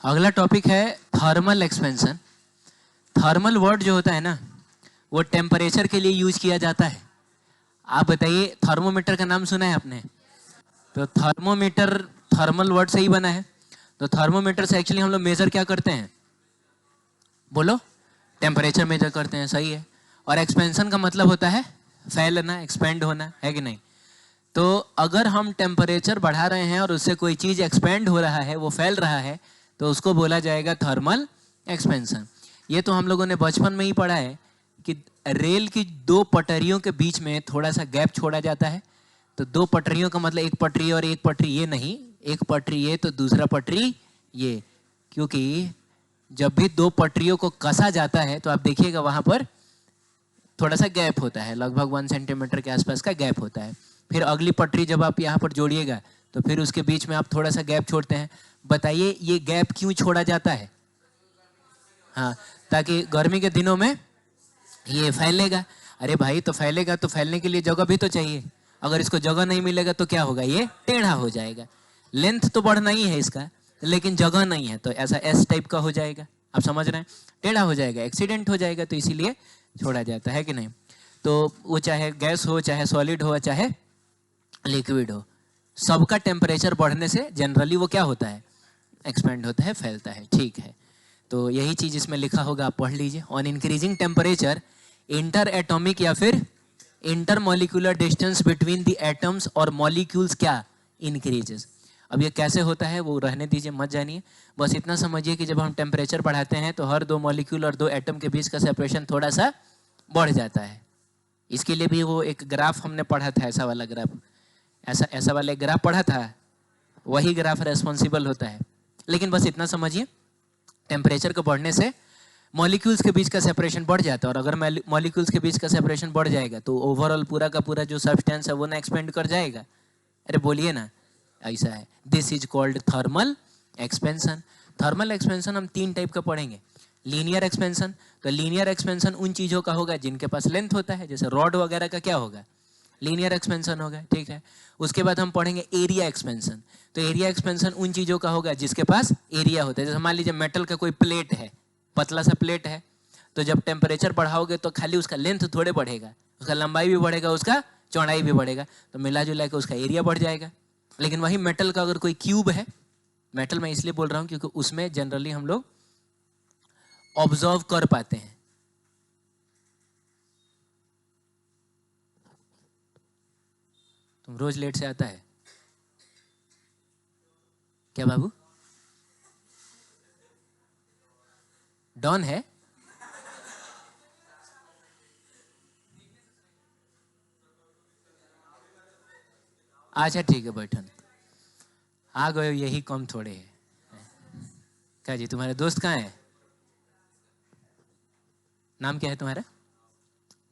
अगला टॉपिक है thermal expansion. Thermal word जो होता है ना, वो टेम्परेचर के लिए यूज किया जाता है। आप बताइए, थर्मोमीटर का नाम सुना है आपने? तो थर्मोमीटर थर्मल वर्ड से ही बना है। तो थर्मोमीटर से एक्चुअली हम लोग मेजर क्या करते हैं? बोलो। टेम्परेचर मेजर करते हैं, सही है। और एक्सपेंशन का मतलब होता है फैलना, एक्सपेंड होना, है कि नहीं? तो अगर हम टेम्परेचर बढ़ा रहे हैं और उससे कोई चीज एक्सपेंड हो रहा है, वो फैल रहा है, तो उसको बोला जाएगा थर्मल एक्सपेंशन। ये तो हम लोगों ने बचपन में ही पढ़ा है कि रेल की दो पटरियों के बीच में थोड़ा सा गैप छोड़ा जाता है। तो दो पटरियों का मतलब एक पटरी और एक पटरी ये नहीं, एक पटरी ये तो दूसरा पटरी ये। क्योंकि जब भी दो पटरियों को कसा जाता है तो आप देखिएगा वहां पर थोड़ा सा गैप होता है, लगभग 1 सेंटीमीटर के आसपास का गैप होता है। फिर अगली पटरी जब आप यहाँ पर जोड़िएगा तो फिर उसके बीच में आप थोड़ा सा गैप छोड़ते हैं। बताइए ये गैप क्यों छोड़ा जाता है? हाँ, ताकि गर्मी के दिनों में ये फैलेगा। अरे भाई, तो फैलेगा तो फैलने के लिए जगह भी तो चाहिए। अगर इसको जगह नहीं मिलेगा तो क्या होगा? ये टेढ़ा हो जाएगा। लेंथ तो बढ़ना ही है इसका, लेकिन जगह नहीं है तो ऐसा एस टाइप का हो जाएगा। आप समझ रहे हैं? टेढ़ा हो जाएगा, एक्सीडेंट हो जाएगा, तो इसीलिए छोड़ा जाता है कि नहीं? तो वो चाहे गैस हो, चाहे सॉलिड हो, चाहे लिक्विड हो, सबका टेम्परेचर बढ़ने से जनरली वो क्या होता है? एक्सपेंड होता है, फैलता है। ठीक है, तो यही चीज इसमें लिखा होगा, आप पढ़ लीजिए। On increasing temperature inter atomic या फिर inter molecular distance between the atoms और मॉलिक्यूल्स क्या इंक्रीजेस। अब ये कैसे होता है वो रहने दीजिए, मत जानिए। बस इतना समझिए कि जब हम टेम्परेचर बढ़ाते हैं तो हर दो मॉलिक्यूल और दो एटम के बीच का सेपरेशन थोड़ा सा बढ़ जाता है। इसके लिए भी वो एक ग्राफ हमने पढ़ा था, ऐसा वाला ग्राफ, ऐसा ऐसा वाला एक ग्राफ पढ़ा था, वही ग्राफ रेस्पॉन्सिबल होता है। लेकिन बस इतना समझिए, टेम्परेचर को बढ़ने से मॉलिक्यूल्स के बीच का सेपरेशन बढ़ जाता है, और अगर मॉलिक्यूल्स के बीच का सेपरेशन बढ़ जाएगा तो ओवरऑल पूरा का पूरा जो सब्सटेंस है वो ना एक्सपेंड कर जाएगा। अरे बोलिए ना, ऐसा है। This is called thermal expansion. Thermal expansion हम 3 टाइप का पढ़ेंगे। लीनियर एक्सपेंशन, तो लीनियर एक्सपेंशन उन चीजों का होगा जिनके पास लेंथ होता है, जैसे रॉड वगैरह का क्या होगा? लीनियर एक्सपेंशन होगा, ठीक है। उसके बाद हम पढ़ेंगे एरिया एक्सपेंशन। तो एरिया एक्सपेंशन उन चीजों का होगा जिसके पास एरिया होता है। जैसे मान लीजिए मेटल का कोई प्लेट है, पतला सा प्लेट है, तो जब टेम्परेचर बढ़ाओगे तो खाली उसका लेंथ थोड़े बढ़ेगा, उसका लंबाई भी बढ़ेगा, उसका चौड़ाई भी बढ़ेगा, तो मिला जुला के उसका एरिया बढ़ जाएगा। लेकिन वही मेटल का अगर कोई क्यूब है, मेटल मैं इसलिए बोल रहा हूं क्योंकि उसमें जनरली हम लोग ऑब्जर्व कर पाते हैं। तुम रोज लेट से आता है क्या बाबू? डॉन है? अच्छा ठीक है, बैठन आ गए, यही कम थोड़े है। क्या जी, तुम्हारे दोस्त कहाँ है? नाम क्या है तुम्हारा?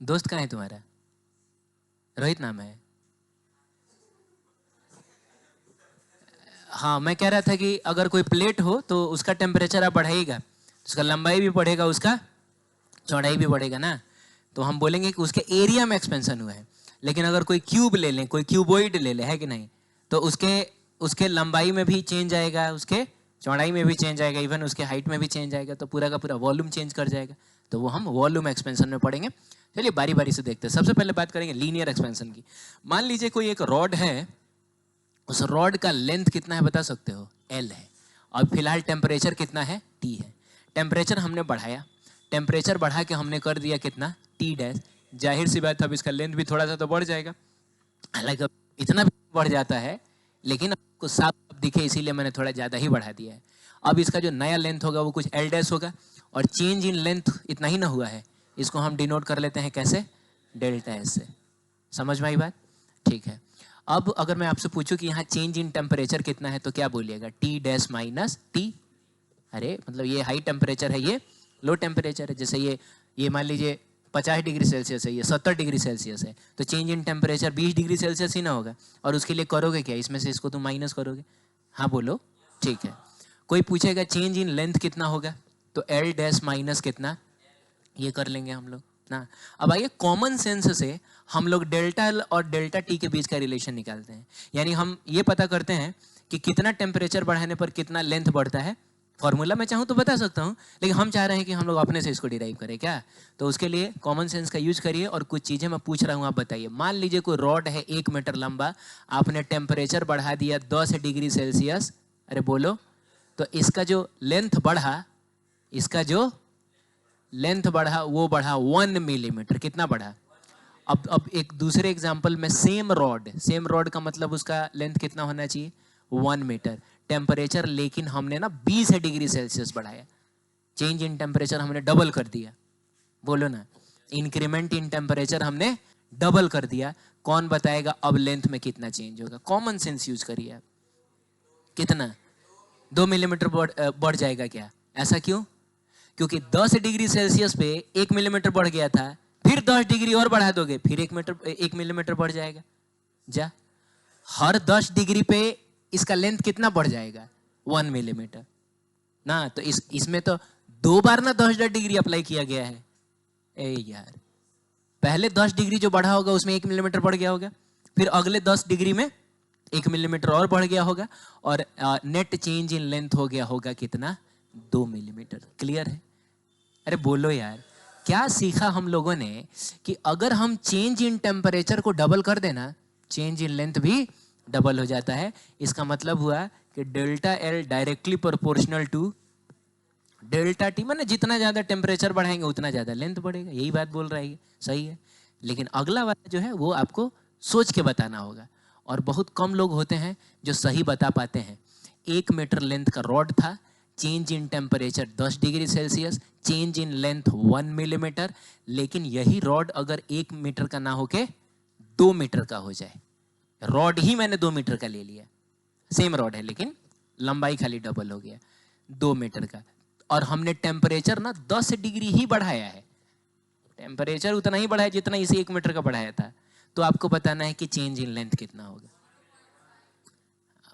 दोस्त कहाँ है तुम्हारा? रोहित नाम है? हाँ, मैं कह रहा था कि अगर कोई प्लेट हो तो उसका टेम्परेचर आप बढ़ाइएगा, उसका लंबाई भी बढ़ेगा, उसका चौड़ाई भी बढ़ेगा ना। तो हम बोलेंगे कि उसके एरिया में एक्सपेंशन हुआ है। लेकिन अगर कोई क्यूब ले लें, कोई क्यूबॉइड ले ले, है कि नहीं, तो उसके उसके लंबाई में भी चेंज आएगा, उसके चौड़ाई में भी चेंज आएगा, इवन उसके हाइट में भी चेंज आएगा, तो पूरा का पूरा वॉल्यूम चेंज कर जाएगा। तो वो हम वॉल्यूम एक्सपेंशन में पढ़ेंगे। चलिए बारी बारी से देखते हैं। सबसे पहले बात करेंगे लीनियर एक्सपेंशन की। मान लीजिए कोई एक रॉड है, उस रॉड का लेंथ कितना है बता सकते हो? L है। और फिलहाल टेम्परेचर कितना है? T है। टेम्परेचर हमने बढ़ाया, टेम्परेचर बढ़ा के हमने कर दिया कितना? T dash. जाहिर सी बात है अब इसका लेंथ भी थोड़ा सा तो बढ़ जाएगा। हालांकि इतना भी बढ़ जाता है, लेकिन आपको साफ दिखे इसीलिए मैंने थोड़ा ज़्यादा ही बढ़ा दिया है। अब इसका जो नया लेंथ होगा वो कुछ L डैश होगा, और चेंज इन लेंथ इतना ही ना हुआ है, इसको हम डिनोट कर लेते हैं कैसे? डेल्टा एस से। समझ में आई बात? ठीक है। अब अगर मैं आपसे पूछूं कि यहाँ चेंज इन टेम्परेचर कितना है तो क्या बोलिएगा? T dash minus T। अरे मतलब ये हाई टेम्परेचर है, ये लो टेम्परेचर है। जैसे ये मान लीजिए 50 डिग्री सेल्सियस है, ये 70 डिग्री सेल्सियस है, तो change in temperature 20 degree Celsius ही ना होगा। और उसके लिए करोगे क्या? इसमें से इसको तुम माइनस करोगे। हाँ बोलो, ठीक है। कोई पूछेगा चेंज इन लेंथ कितना होगा, तो L डैश माइनस कितना, ये कर लेंगे हम लोग ना। अब आइए कॉमन सेंस से हम लोग डेल्टा एल और डेल्टा टी के बीच का रिलेशन निकालते हैं। यानी हम ये पता करते हैं कि कितना टेम्परेचर बढ़ाने पर कितना लेंथ बढ़ता है, फॉर्मूला मैं चाहूँ तो बता सकता हूँ, लेकिन हम चाह रहे हैं कि हम लोग अपने से इसको डिराइव करें क्या। तो उसके लिए कॉमन सेंस का यूज करिए और कुछ चीज़ें मैं पूछ रहा हूँ आप बताइए। मान लीजिए कोई रॉड है 1 मीटर लंबा, आपने टेम्परेचर बढ़ा दिया 10 डिग्री सेल्सियस, अरे बोलो, तो इसका जो लेंथ बढ़ा, इसका जो लेंथ बढ़ा वो बढ़ा 1 मिलीमीटर। कितना बढ़ा? अब एक दूसरे एग्जाम्पल में सेम रॉड का मतलब उसका लेंथ कितना होना चाहिए? 1 मीटर। टेम्परेचर लेकिन हमने ना 20 डिग्री सेल्सियस बढ़ाया, चेंज इन टेम्परेचर हमने डबल कर दिया। बोलो ना, इंक्रीमेंट इन टेम्परेचर हमने डबल कर दिया। कौन बताएगा अब लेंथ में कितना चेंज होगा? कॉमन सेंस यूज करिए आप। कितना? 2 मिलीमीटर बढ़ जाएगा क्या? ऐसा क्यों? क्योंकि 10 डिग्री सेल्सियस पे 1 मिलीमीटर बढ़ गया था, फिर 10 डिग्री और बढ़ा दोगे, फिर 1 मिलीमीटर बढ़ जाएगा। जा, हर 10 डिग्री पे इसका लेंथ कितना बढ़ जाएगा? 1 मिलीमीटर ना। तो इसमें तो 2 बार ना 10 डिग्री अप्लाई किया गया है। ए यार, पहले 10 डिग्री जो बढ़ा होगा उसमें 1 मिलीमीटर बढ़ गया होगा, फिर अगले 10 डिग्री में 1 मिलीमीटर और बढ़ गया होगा, और नेट चेंज इन लेंथ हो गया होगा कितना? 2 मिलीमीटर। क्लियर है? अरे बोलो यार, क्या सीखा हम लोगों ने कि अगर हम चेंज इन टेम्परेचर को डबल कर देना, चेंज इन लेंथ भी डबल हो जाता है। इसका मतलब हुआ कि delta L directly proportional to delta T, माने जितना ज्यादा टेम्परेचर बढ़ाएंगे उतना ज्यादा लेंथ बढ़ेगा। यही बात बोल रहा है, सही है। लेकिन अगला वाला जो है वो आपको सोच के बताना होगा, और बहुत कम लोग होते हैं जो सही बता पाते हैं। 1 मीटर लेंथ का रॉड था, change in temperature 10 degree Celsius, change in length 1 millimetre. लेकिन यही रॉड अगर 1 मीटर का ना होके 2 मीटर का हो जाए, रॉड ही मैंने 2 मीटर का ले लिया, सेम रॉड है लेकिन लंबाई खाली डबल हो गया 2 मीटर का, और हमने टेम्परेचर ना 10 डिग्री ही बढ़ाया है, टेम्परेचर उतना ही बढ़ाया जितना इसे 1 मीटर का बढ़ाया था, तो आपको बताना है कि चेंज इन लेंथ कितना होगा।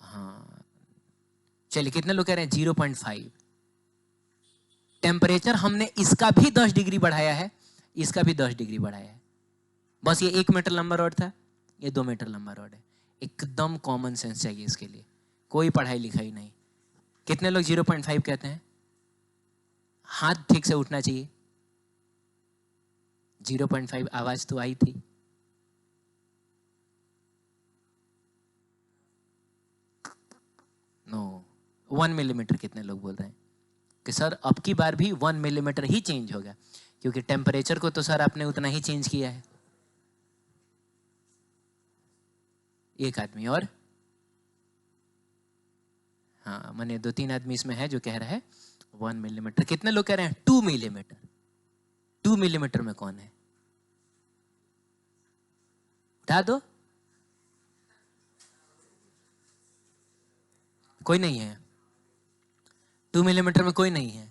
हाँ चलिए, कितने लोग कह रहे हैं? 0.5। टेम्परेचर हमने इसका भी 10 डिग्री बढ़ाया है, इसका भी 10 डिग्री बढ़ाया है, बस ये 1 मीटर लंबा रॉड था, ये 2 मीटर लंबा रॉड है। एकदम कॉमन सेंस चाहिए इसके लिए, कोई पढ़ाई लिखाई नहीं। कितने लोग 0.5 कहते हैं? हाथ ठीक से उठना चाहिए। 0.5 आवाज तो आई थी। नो, 1 मिलीमीटर कितने लोग बोल रहे हैं कि सर अब की बार भी 1 मिलीमीटर ही चेंज होगा, क्योंकि टेम्परेचर को तो सर आपने उतना ही चेंज किया है। एक आदमी और, हाँ मैंने 2-3 आदमी इसमें है जो कह रहा है 1 मिलीमीटर। कितने लोग कह रहे हैं 2 मिलीमीटर? 2 मिलीमीटर में कौन है? उठा दो। कोई नहीं है? 2 मिलीमीटर में कोई नहीं है?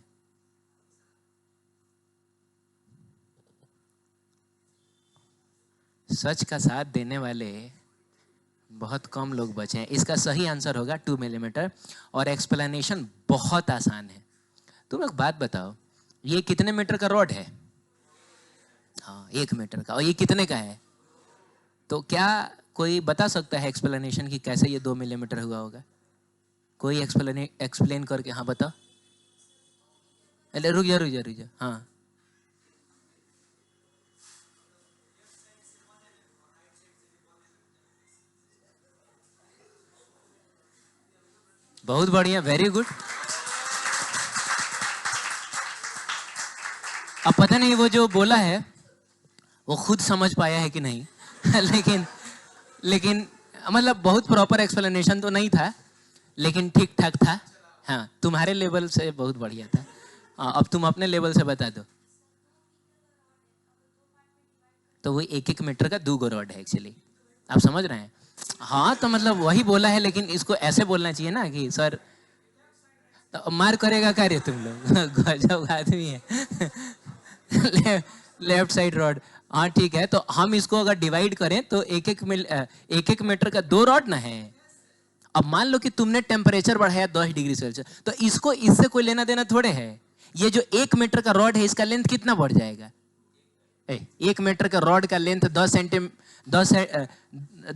सच का साथ देने वाले बहुत कम लोग बचे हैं। इसका सही आंसर होगा 2 मिलीमीटर, और एक्सप्लेनेशन बहुत आसान है। तुम एक बात बताओ, ये कितने मीटर का रॉड है? हाँ 1 मीटर का, और ये कितने का है? तो क्या कोई बता सकता है एक्सप्लेनेशन कि कैसे ये 2 मिलीमीटर हुआ होगा? कोई एक्सप्लेन करके, हाँ बताओ। अरे रुक जा, हाँ बहुत बढ़िया, वेरी गुड। अब पता नहीं वो जो बोला है वो खुद समझ पाया है कि नहीं लेकिन मतलब बहुत प्रॉपर एक्सप्लेनेशन तो नहीं था, लेकिन ठीक ठाक था। हाँ तुम्हारे लेवल से बहुत बढ़िया था। अब तुम अपने लेवल से बता दो। तो वो 1-1 मीटर का 2 रॉड है एक्चुअली, आप समझ रहे हैं? हाँ तो मतलब वही बोला है, लेकिन इसको ऐसे बोलना चाहिए ना कि सर, तो मार करेगा क्या रे तुम लोग गजब आदमी है लेफ्ट साइड रॉड। हाँ ठीक है, तो हम इसको अगर डिवाइड करें तो 1-1 मीटर का 2 रॉड ना है। अब मान लो कि तुमने टेम्परेचर बढ़ाया 10 डिग्री सेल्सियस, तो इसको इससे कोई लेना देना थोड़े है। ये जो 1 मीटर का रॉड है इसका लेंथ कितना बढ़ जाएगा? 1 मीटर का रॉड का लेंथ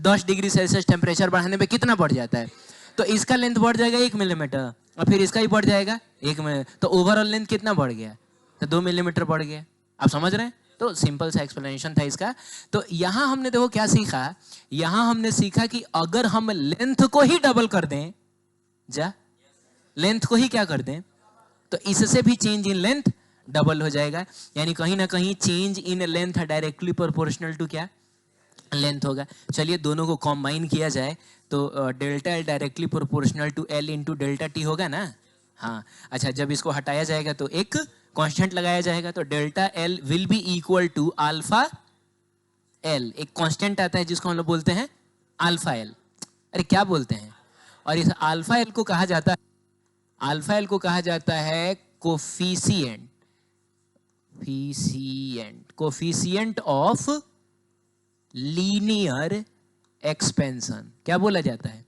10 डिग्री सेल्सियस टेम्परेचर बढ़ाने पे कितना बढ़ जाता है? तो इसका लेंथ बढ़ जाएगा 1 मिलीमीटर। और फिर इसका ही बढ़ जाएगा 1 में, तो ओवरऑल लेंथ कितना बढ़ गया, तो 2 मिलीमीटर बढ़ गया। आप समझ रहे हैं? तो सिंपल सा एक्सप्लेनेशन था इसका। तो यहां हमने देखो क्या सीखा, यहां हमने सीखा कि अगर हम लेंथ को ही डबल कर दें, लेंथ को ही क्या कर दें, तो इससे भी चेंज इन लेंथ डबल हो जाएगा। यानी कहीं ना कहीं change in length directly proportional to क्या, लेंथ होगा। चलिए दोनों को कॉम्बाइन किया जाए तो delta L directly proportional to L into delta T होगा ना। हाँ अच्छा, जब इसको हटाया जाएगा तो एक कांस्टेंट लगाया जाएगा, तो delta L will be equal to alpha L. एक कांस्टेंट आता है जिसको हम लोग बोलते हैं अल्फा एल। अरे क्या बोलते हैं, और इस अल्फा एल को कहा जाता है, अल्फा एल को कहा जाता है coefficient, coefficient of linear expansion. क्या बोला जाता है,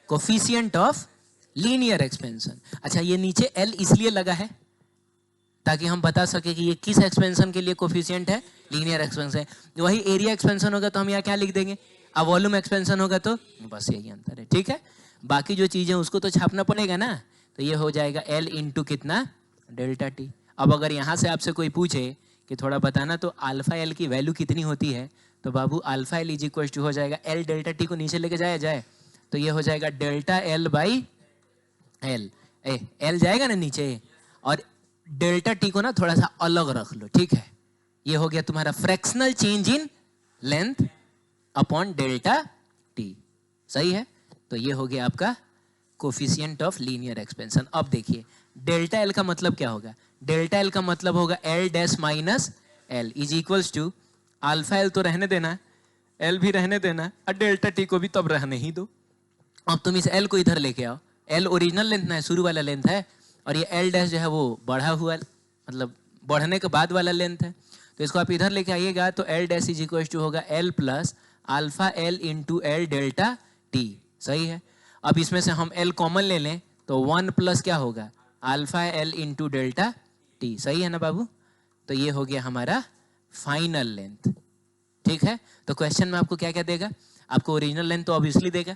कोफिशिएंट ऑफ लीनियर एक्सपेंशन। अच्छा ये नीचे एल इसलिए लगा है ताकि हम बता सके कि ये किस एक्सपेंशन के लिए कोफिशिएंट है, लीनियर एक्सपेंशन। वही एरिया एक्सपेंशन होगा तो हम यहाँ क्या लिख देंगे, अब वॉल्यूम एक्सपेंशन होगा तो बस यही अंतर है, ठीक है। बाकी जो चीजें उसको तो छापना पड़ेगा ना, तो ये हो जाएगा एल इंटू कितना, डेल्टा टी। अब अगर यहाँ से आपसे कोई पूछे कि थोड़ा बताना तो अल्फा एल की वैल्यू कितनी होती है, तो बाबू alpha L is equal to हो जाएगा एल डेल्टा टी को नीचे लेके जाया जाए तो ये हो जाएगा delta L by L. L जाएगा ना नीचे, और डेल्टा टी को ना थोड़ा सा अलग रख लो, ठीक है। ये हो गया तुम्हारा fractional change in length upon delta T, सही है। तो ये हो गया आपका कोफिशिएंट ऑफ लीनियर एक्सपेंशन। अब देखिए डेल्टा एल का मतलब क्या होगा, डेल्टा एल का मतलब होगा L dash minus L is equals to alpha L तो रहने देना, एल भी रहने देना, और डेल्टा टी को भी तब रहने ही दो। अब तुम इस एल को इधर लेके आओ, एल ओरिजिनल लेंथ ना है, शुरू वाला लेंथ है, और ये एल डैश जो है वो बढ़ा हुआ, मतलब बढ़ने के बाद वाला लेंथ है। तो इसको आप इधर लेके आइएगा तो L dash is equal to होगा L plus alpha L into L delta T, सही है। अब इसमें से हम एल कॉमन ले लें तो 1 प्लस क्या होगा, alpha L into delta T, सही है ना बाबू। तो ये हो गया हमारा फाइनल लेंथ, ठीक है। तो क्वेश्चन में आपको क्या क्या देगा, आपको ओरिजिनल लेंथ तो ऑब्वियसली देगा,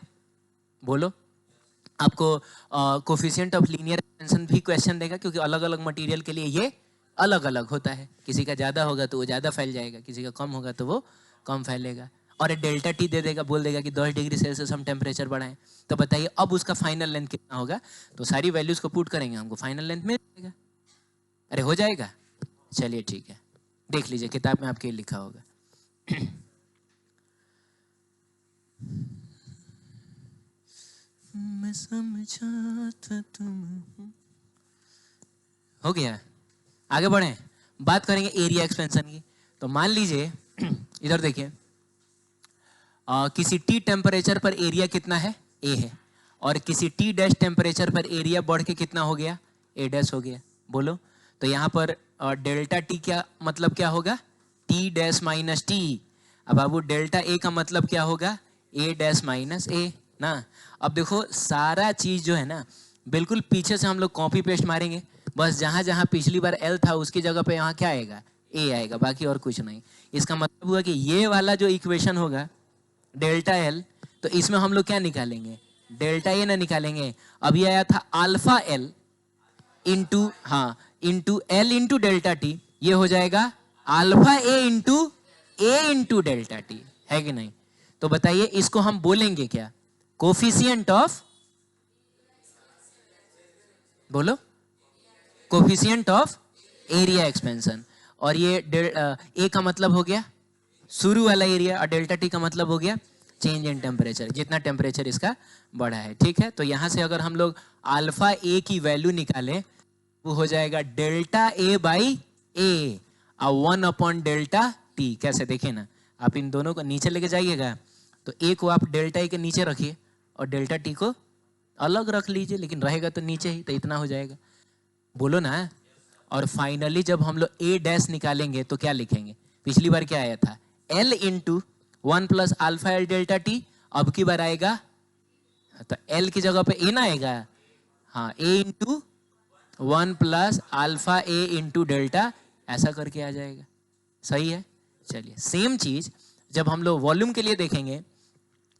बोलो। आपको कोफिशिएंट ऑफ लीनियर एक्सपेंशन भी क्वेश्चन देगा, क्योंकि अलग अलग मटेरियल के लिए ये अलग अलग होता है, किसी का ज़्यादा होगा तो वो ज़्यादा फैल जाएगा, किसी का कम होगा तो वो कम फैलेगा। और डेल्टा टी दे देगा, बोल देगा कि 10 डिग्री सेल्सियस हम टेम्परेचर बढ़ाएं, तो बताइए अब उसका फाइनल लेंथ कितना होगा। तो सारी वैल्यूज को पुट करेंगे, हमको फाइनल लेंथ मिल जाएगा। अरे हो जाएगा, चलिए ठीक है, देख लीजिए किताब में आपके लिखा होगा। मैं समझा था तुम, हो गया। आगे बढ़े, बात करेंगे एरिया एक्सपेंशन की। तो मान लीजिए इधर देखिए, किसी टी टेम्परेचर पर एरिया कितना है, ए है, और किसी टी डैश टेम्परेचर पर एरिया बढ़ के कितना हो गया, ए डैश हो गया, बोलो। तो यहाँ पर डेल्टा टी क्या मतलब क्या होगा, टी डैश माइनस टी। अब बाबू डेल्टा ए का मतलब क्या होगा, ए डैश माइनस ए ना। अब देखो सारा चीज जो है ना बिल्कुल पीछे से हम लोग कॉपी पेस्ट मारेंगे, बस जहां जहां पिछली बार एल था उसकी जगह पे यहाँ क्या आएगा, ए आएगा, बाकी और कुछ नहीं। इसका मतलब हुआ कि ये वाला जो इक्वेशन होगा डेल्टा एल, तो इसमें हम लोग क्या निकालेंगे, डेल्टा ए ना निकालेंगे। अभी आया था अल्फा एल इंटू, हाँ into L into delta T, ये हो जाएगा अल्फा ए इंटू डेल्टा टी, है कि नहीं। तो बताइए इसको हम बोलेंगे क्या, कोफिशिएंट ऑफ, बोलो, कोफिशिएंट ऑफ एरिया एक्सपेंशन। और ये ए का मतलब हो गया शुरू वाला एरिया, और डेल्टा टी का मतलब हो गया चेंज इन टेम्परेचर, जितना टेम्परेचर इसका बढ़ा है, ठीक है। तो यहां से अगर हम लोग अल्फा ए की वैल्यू निकालें वो हो जाएगा delta A by A, 1 upon delta T. कैसे देखें ना, आप इन दोनों को नीचे लेके जाइएगा तो ए को आप डेल्टा ए के नीचे रखिए और डेल्टा टी को अलग रख लीजिए, लेकिन रहेगा तो नीचे ही, तो इतना हो जाएगा, बोलो ना। और फाइनली जब हम लोग ए डैश निकालेंगे तो क्या लिखेंगे, पिछली बार क्या आया था, L into 1 plus alpha L delta T, अब की बार आएगा तो एल की जगह पे ए ना आएगा, हाँ ए इंटू 1 प्लस अल्फा ए इंटू डेल्टा, ऐसा करके आ जाएगा, सही है। चलिए सेम चीज जब हम लोग वॉल्यूम के लिए देखेंगे,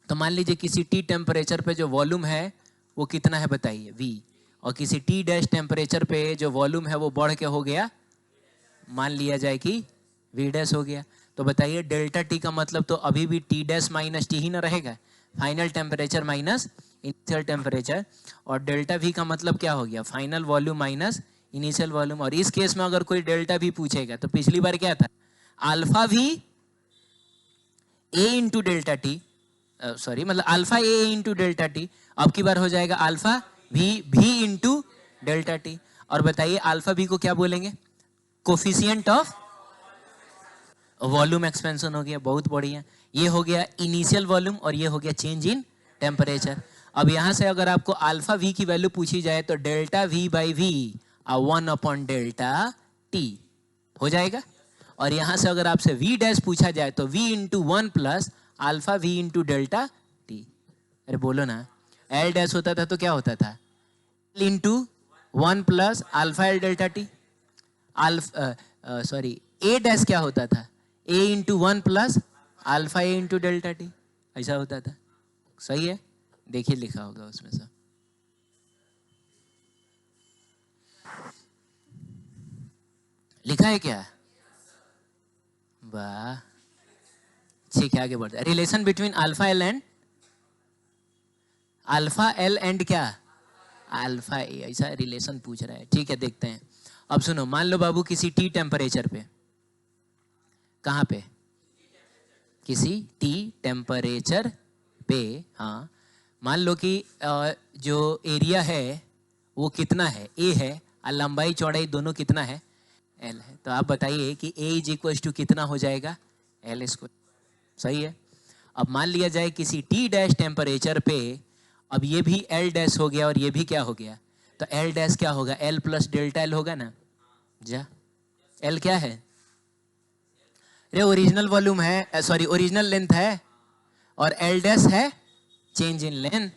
तो मान लीजिए किसी टी टेम्परेचर पे जो वॉल्यूम है वो कितना है बताइए, V। और किसी T डैश टेम्परेचर पे जो वॉल्यूम है वो बढ़ के हो गया, मान लिया जाए कि V डैश हो गया। तो बताइए डेल्टा T का मतलब तो अभी भी T डैश माइनस T ही ना रहेगा, final temperature minus initial temperature. और डेल्टा V का मतलब क्या हो गया, final volume minus initial volume. और इस केस में अगर कोई डेल्टा V पूछेगा तो पिछली बार क्या था, alpha V A into delta T, sorry मतलब alpha A into delta T. अब की बार हो जाएगा alpha V into delta T. और बताइए अल्फा V को क्या बोलेंगे, कोफिशिएंट ऑफ वॉल्यूम एक्सपेंशन हो गया, बहुत बढ़िया। ये हो गया इनिशियल वॉल्यूम और ये हो गया चेंज इन टेम्परेचर। अब यहां से अगर आपको अल्फा V की वैल्यू पूछी जाए तो delta V by V 1 delta T हो जाएगा। और यहां से अगर आपसे V डैश पूछा जाए तो V into 1 plus alpha V into delta T। अरे बोलो ना, L डैश होता था तो क्या होता था, L into 1 plus alpha L delta T। Sorry A dash क्या होता था, A into 1 plus alpha A into delta T, ऐसा होता था। सही है, देखिए लिखा होगा उसमें सब। लिखा है क्या, वाह, ठीक है आगे बढ़ते हैं। Relation between alpha L and क्या, अल्फा ए, ऐसा रिलेशन पूछ रहा है। ठीक है देखते हैं। अब सुनो, मान लो बाबू किसी टी टेम्परेचर पे, कहाँ पे, किसी टी टेम्परेचर पे, हाँ, मान लो कि जो एरिया है वो कितना है, ए है, और लंबाई चौड़ाई दोनों कितना है, एल है। तो आप बताइए कि ए इज इक्वल टू कितना हो जाएगा, एल स्क्वायर। सही है। अब मान लिया जाए किसी टी डैश टेम्परेचर पे, अब ये भी एल डैश हो गया और ये भी क्या हो गया, तो एल डैश क्या होगा, एल प्लस डेल्टा एल होगा ना। जा, एल क्या है, अरे ओरिजिनल वॉल्यूम है, सॉरी ओरिजिनल लेंथ है, और एल डैश है चेंज इन लेंथ।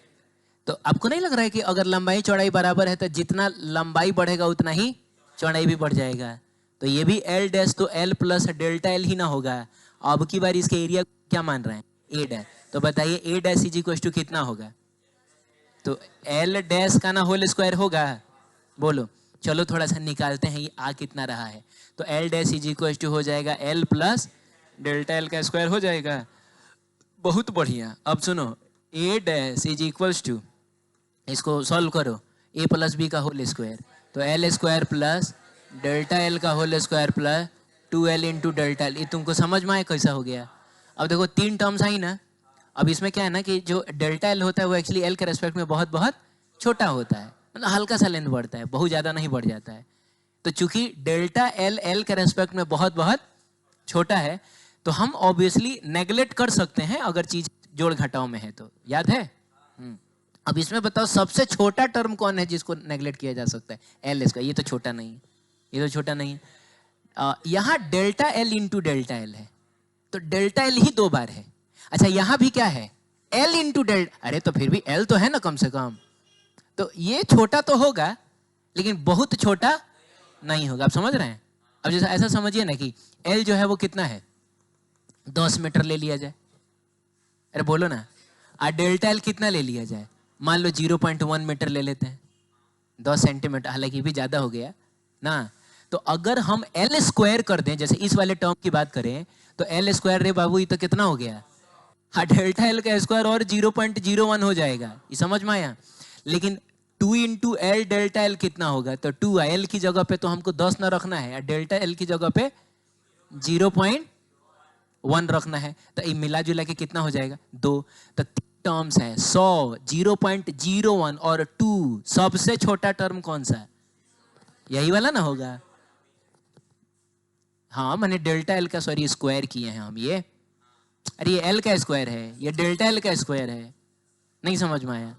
तो आपको नहीं लग रहा है कि अगर लंबाई चौड़ाई बराबर है तो जितना लंबाई बढ़ेगा उतना ही चौड़ाई भी बढ़ जाएगा। तो ये भी एल डैश तो एल प्लस डेल्टा एल ही ना होगा। अब की बार इसके एरिया क्या मान रहे हैं, ए डैश। तो बताइए ए डैश इज इक्वल टू कितना होगा, तो एल डैश का ना होल स्क्वायर होगा, बोलो। चलो थोड़ा सा निकालते हैं ये आ कितना रहा है। तो L dash is equal to हो जाएगा एल प्लस डेल्टा एल का स्क्वायर हो जाएगा। बहुत बढ़िया। अब सुनो, A dash is equals to, इसको सॉल्व करो, ए प्लस बी का होल स्क्वायर, तो L square plus delta L का whole square plus 2l into delta L. ये तुमको समझ में आए कैसा हो गया। अब देखो तीन टर्म्स आई ना। अब इसमें क्या है ना कि जो डेल्टा एल होता है वो एक्चुअली एल के रेस्पेक्ट में बहुत बहुत छोटा होता है, मतलब हल्का सा लेंथ बढ़ता है, बहुत ज़्यादा नहीं बढ़ जाता है। तो चूंकि डेल्टा एल एल के रेस्पेक्ट में बहुत बहुत छोटा है, तो हम ऑब्वियसली नेगलेक्ट कर सकते हैं अगर चीज जोड़ घटाव में है तो। याद है। अब इसमें बताओ सबसे छोटा टर्म कौन है जिसको नेगलेक्ट किया जा सकता है, एल इसका। ये तो छोटा नहीं है, ये तो छोटा नहीं है। यहाँ delta L into delta L है, तो डेल्टा एल ही दो बार है। अच्छा यहाँ भी क्या है, एल इंटू डेल्टा, अरे तो फिर भी एल तो है ना कम से कम। तो ये छोटा तो होगा लेकिन बहुत छोटा नहीं होगा। आप समझ रहे हैं। अब जैसा ऐसा समझिए ना कि एल जो है वो कितना है, 10 मीटर ले लिया जाए, अरे बोलो ना। और डेल्टा एल कितना ले लिया जाए, मान लो 0.1 मीटर ले लेते हैं, 10 सेंटीमीटर, हालांकि भी ज्यादा हो गया ना। तो अगर हम एल स्क्वायर कर दें, जैसे इस वाले टर्म की बात करें, तो एल स्क्वायर रे बाबू ये तो कितना हो गया, हाँ डेल्टा एल का स्क्वायर और 0.01 हो जाएगा। ये समझ में आया। लेकिन 2 इंटू एल डेल्टा एल कितना होगा, तो 2 एल की जगह पे तो हमको 10 ना रखना है, डेल्टा एल की जगह पे 0.1 रखना है। तो ये मिला जुला के कितना हो जाएगा, 2। तो तीन टर्म्स है, 100, 0.01 और 2। सबसे छोटा टर्म कौन सा है, यही वाला ना होगा। हाँ मैंने डेल्टा एल का सॉरी स्क्वायर किए हैं हम ये, अरे ये एल का स्क्वायर है, ये डेल्टा एल का स्क्वायर है, नहीं समझ में आया।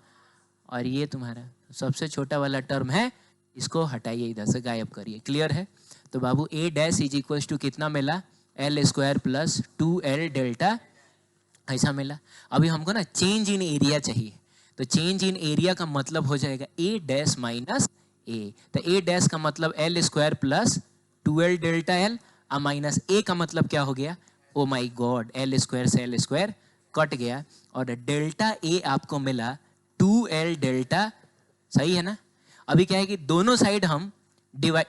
और ये तुम्हारा सबसे छोटा वाला टर्म है, इसको हटाइए, इधर से गायब करिए। क्लियर है। तो बाबू ए डैश इज इक्वल टू कितना मिला, L square plus 2l delta, ऐसा मिला। अभी हमको ना चेंज इन एरिया चाहिए, तो चेंज इन एरिया का मतलब हो जाएगा ए डैश माइनस ए। तो ए डैश का मतलब L square plus 2l delta L, और माइनस ए का मतलब क्या हो गया, ओ माई गॉड, एल स्क्वायर से एल स्क्वायर कट गया, और डेल्टा ए आपको मिला 2L डेल्टा, सही है ना। अभी क्या है कि दोनों साइड हम डिवाइड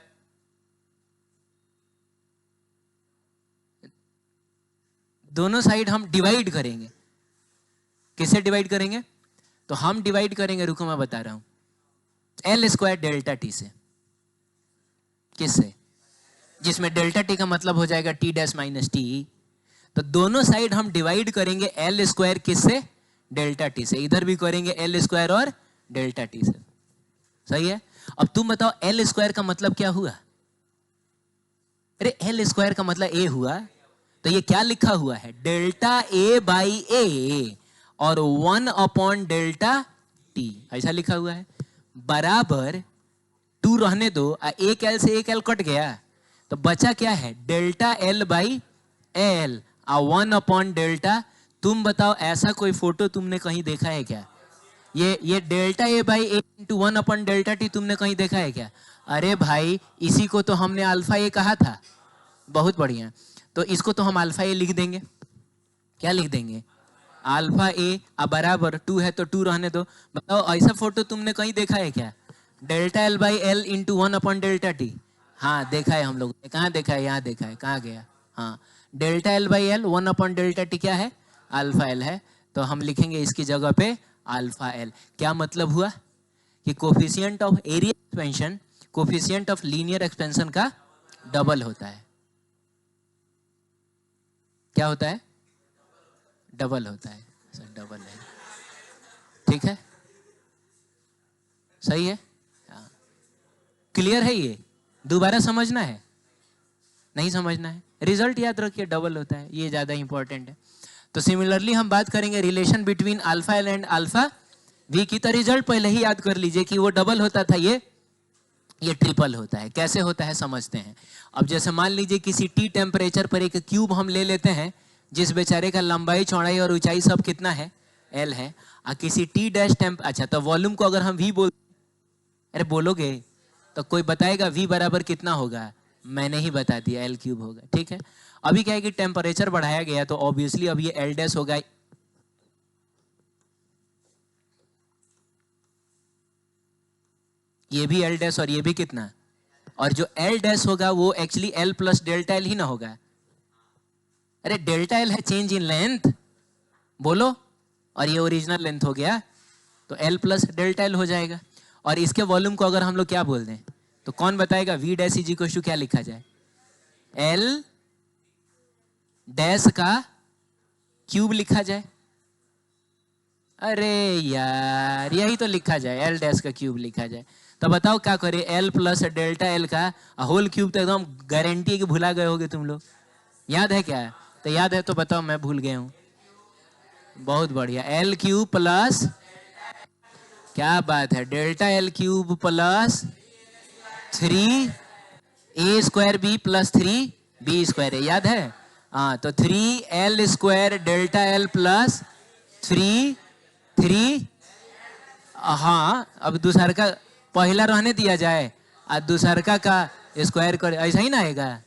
डिवाइड करेंगे। किससे डिवाइड करेंगे? तो हम डिवाइड करेंगे, रुको मैं बता रहा हूं, L स्क्वायर डेल्टा टी से। किससे? जिसमें डेल्टा टी का मतलब हो जाएगा टी डैश माइनस टी। तो दोनों साइड हम डिवाइड करेंगे L स्क्वायर किससे? डेल्टा टी से। इधर भी करेंगे L स्क्वायर और डेल्टा टी से, सही है। अब तुम बताओ L स्क्वायर का मतलब क्या हुआ? अरे L स्क्वायर का मतलब A हुआ। तो ये क्या लिखा हुआ है? डेल्टा A बाई A और 1 अपॉन डेल्टा टी, ऐसा लिखा हुआ है। बराबर 2 रहने दो, एक L से एक L कट गया, तो बचा क्या है? डेल्टा L बाई L और 1 अपॉन डेल्टा। तुम बताओ ऐसा कोई फोटो तुमने कहीं देखा है क्या? ये delta A by A into 1 upon delta T तुमने कहीं देखा है क्या? अरे भाई, इसी को तो हमने अल्फा ए कहा था। बहुत बढ़िया, तो इसको तो हम अल्फा ए लिख देंगे। क्या लिख देंगे? अल्फा ए बराबर 2 है तो 2 रहने दो। बताओ ऐसा फोटो तुमने कहीं देखा है क्या? Delta L by L into 1 upon delta T. हाँ देखा है हम लोग ने। कहाँ देखा है? यहाँ देखा है। कहाँ गया? हाँ, delta L by L 1 upon delta T क्या है? अल्फा एल है। तो हम लिखेंगे इसकी जगह पे अल्फा एल। क्या मतलब हुआ? कि coefficient of area expansion coefficient of linear expansion का डबल होता है। क्या होता है? डबल होता है। डबल है, ठीक है, सही है। क्लियर है? ये दोबारा समझना है? नहीं समझना है? रिजल्ट याद रखिए, डबल होता है, ये ज्यादा इंपॉर्टेंट है। तो सिमिलरली हम बात करेंगे relation between alpha L and alpha V की। तो रिजल्ट पहले ही याद कर लीजिए कि वो डबल होता था, ये ट्रिपल होता है। कैसे होता है समझते हैं। अब जैसे मान लीजिए किसी टी टेम्परेचर पर एक क्यूब हम ले लेते हैं, जिस बेचारे का लंबाई चौड़ाई और ऊंचाई सब कितना है? एल है। और किसी टी डैश टेम्प, अच्छा तो वॉल्यूम को अगर हम वी बोल, अरे बोलोगे तो कोई बताएगा वी बराबर कितना होगा? मैंने ही बता दिया, एल क्यूब होगा, ठीक है। अभी क्या है कि टेम्परेचर बढ़ाया गया तो ऑब्वियसली अब ये एल डैश होगा। ये भी एल डैश और ये भी कितना, और जो एल डैश होगा वो actually L plus delta L ही ना होगा। अरे डेल्टा एल है चेंज इन लेंथ, बोलो, और ये ओरिजिनल लेंथ हो गया तो एल प्लस डेल्टा एल हो जाएगा। और इसके वॉल्यूम को अगर हम लोग क्या बोल दें तो कौन बताएगा? V dash is equal to क्या लिखा जाए? एल डैश का क्यूब लिखा जाए। अरे यार, यही तो लिखा जाए, एल डैश का क्यूब लिखा जाए। तो बताओ क्या करे? एल प्लस डेल्टा एल का होल क्यूब। तो एकदम गारंटी है कि भुला गए होगे तुम लोग। याद है क्या? तो याद है तो बताओ, मैं भूल गया हूं। बहुत बढ़िया, एल क्यूब प्लस, क्या बात है, delta L cube plus 3a² b plus 3b² है, याद है? हाँ, तो 3l square delta L plus 3 हाँ, अब दूसरा का पहला रहने दिया जाए और दूसरा का स्क्वायर कर, ऐसा ही ना आएगा?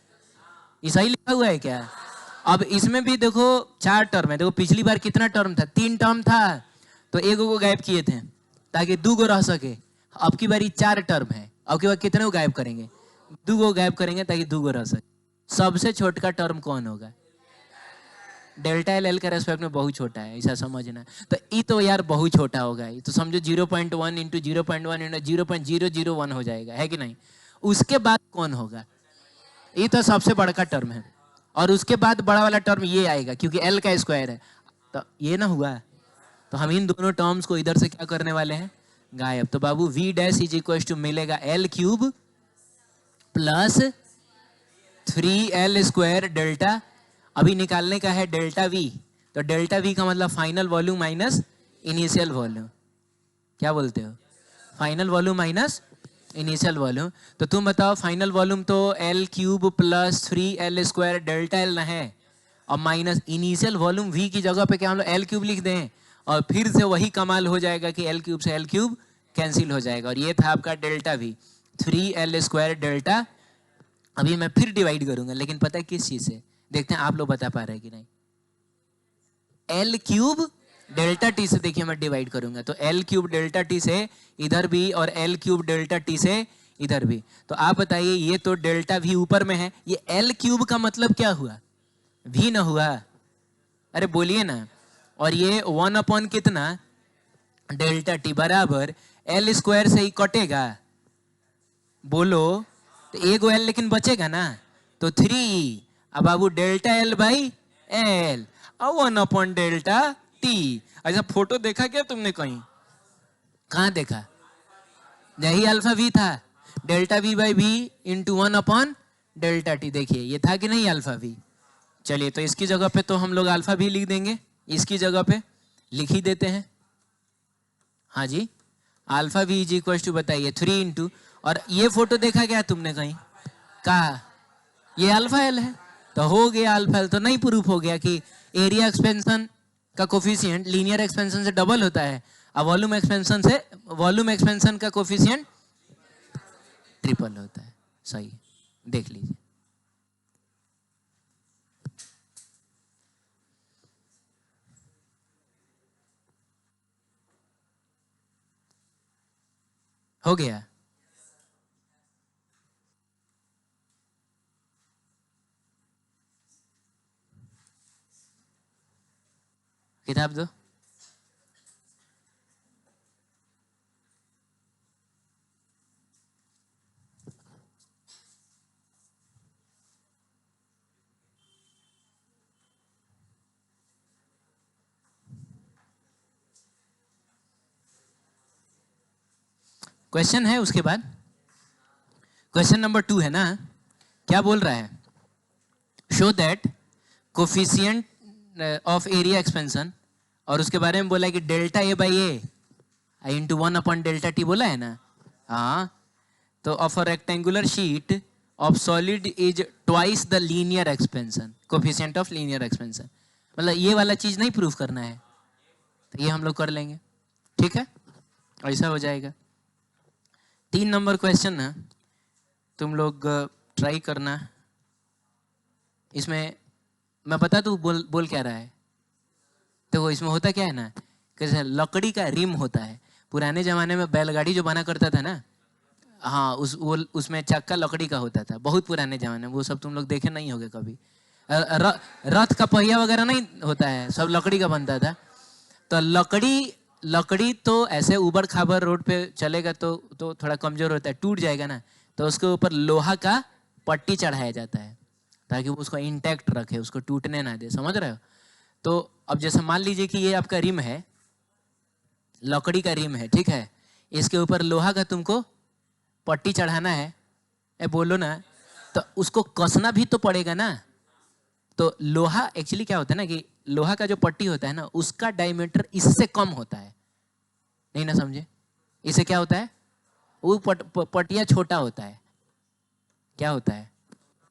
ऐसा ही लिखा हुआ है क्या? अब इसमें भी देखो 4 टर्म है। देखो पिछली बार कितना टर्म था? 3 टर्म था, तो एक को गायब किए थे ताकि 2 को रह सके। अब की बारी 4 टर्म है, अब की बार कितने को गायब करेंगे? 2 को गायब करेंगे ताकि 2 को रह सके। सबसे छोटा टर्म कौन होगा? डेल्टा एल एल के रेस्पेक्ट में बहुत छोटा है, ऐसा समझना। तो ये तो यार बहुत छोटा होगा, ये तो समझो 0.1 इंटू 0.1 इंटू 0.001 हो जाएगा, है कि नहीं? उसके बाद कौन होगा? ये तो सबसे बड़ा टर्म है, और उसके बाद बड़ा वाला टर्म ये आएगा क्योंकि एल का स्क्वायर है। तो ये ना हुआ, तो हम इन दोनों टर्म्स को इधर से क्या करने वाले हैं? गायब। तो बाबू V dash is equal to मिलेगा L cube plus 3l square delta. अभी निकालने का है डेल्टा वी, तो डेल्टा वी का मतलब final volume minus initial volume. क्या बोलते हो? Final volume minus initial volume. तो तुम बताओ, फाइनल वॉल्यूम तो L cube plus 3l square delta L ना है, और माइनस इनिशियल वॉल्यूम वी की जगह पे क्या हम लोग एल क्यूब लिख दें, और फिर से वही कमाल हो जाएगा कि एल क्यूब से एल क्यूब कैंसिल हो जाएगा, और ये था आपका delta we 3l square delta. अभी मैं फिर डिवाइड करूंगा, लेकिन पता है किस चीज से? देखते हैं आप लोग बता पा रहे हैं कि नहीं। एल क्यूब डेल्टा टी से देखिए मैं डिवाइड करूंगा तो एल क्यूब डेल्टा टी से इधर भी और एल क्यूब डेल्टा टी से इधर भी। तो आप बताइए ये तो डेल्टा भी ऊपर में है, ये एल क्यूब का मतलब क्या हुआ? भी ना हुआ? अरे बोलिए ना। और ये 1 अपॉन कितना डेल्टा टी बराबर एल स्क्वायर से ही कटेगा, बोलो तो एक एल लेकिन बचेगा ना, तो 3। अब बाबू डेल्टा एल बाई एल और 1 अपॉन डेल्टा टी। अच्छा फोटो देखा क्या तुमने कहीं? कहाँ देखा? यही अल्फा वी था, delta V by V into 1 upon delta T. देखिए ये था कि नहीं अल्फा वी? चलिए तो इसकी जगह पे तो हम लोग अल्फा भी लिख देंगे, इसकी जगह पे लिख ही देते हैं। हाँ जी, alpha V is equal to बताइए 3 इंटू, और ये फोटो देखा क्या तुमने कहीं? कहा ये अल्फा एल है, तो हो गया अल्फा एल। तो नहीं प्रूफ हो गया कि एरिया एक्सपेंशन का कोफिशिएंट लीनियर एक्सपेंशन से डबल होता है और वॉल्यूम एक्सपेंशन का कोफिशिएंट ट्रिपल होता है। सही, देख लीजिए। हो गया। किताब दो। क्वेश्चन है उसके बाद, क्वेश्चन नंबर 2 है ना, क्या बोल रहा है? Show that coefficient of area expansion, और उसके बारे में बोला है कि delta A by A into 1 upon delta T बोला है ना। हाँ, तो of a rectangular sheet of solid is twice the linear expansion, coefficient of linear expansion. मतलब ये वाला चीज नहीं प्रूफ करना है, तो ये हम लोग कर लेंगे, ठीक है, ऐसा हो जाएगा। 3 नंबर क्वेश्चन ना तुम लोग ट्राई करना। इसमें मैं बता दूं बोल बोल क्या रहा है? तो वो इसमें होता क्या है ना, कैसे लकड़ी का रिम होता है। पुराने जमाने में बैलगाड़ी जो बना करता था ना, हाँ उसमें चक्का लकड़ी का होता था, बहुत पुराने जमाने में। वो सब तुम लोग देखे नहीं होगे कभी। रथ का पहिया वगैरह नहीं होता है, सब लकड़ी का बनता था। तो लकड़ी तो ऐसे उबड़ खाबड़ रोड पे चलेगा तो थोड़ा कमजोर होता है, टूट जाएगा ना। तो उसके ऊपर लोहा का पट्टी चढ़ाया जाता है ताकि वो उसको इंटैक्ट रखे, उसको टूटने ना दे, समझ रहे हो? तो अब जैसे मान लीजिए कि ये आपका रिम है, लकड़ी का रिम है, ठीक है, इसके ऊपर लोहा का तुमको पट्टी चढ़ाना है, बोलो ना, तो उसको कसना भी तो पड़ेगा ना। तो लोहा एक्चुअली क्या होता है ना कि लोहा का जो पट्टी होता है ना, उसका डायमीटर इससे कम होता है, नहीं ना समझे? इससे क्या होता है, वो पट्टिया छोटा होता है। क्या होता है?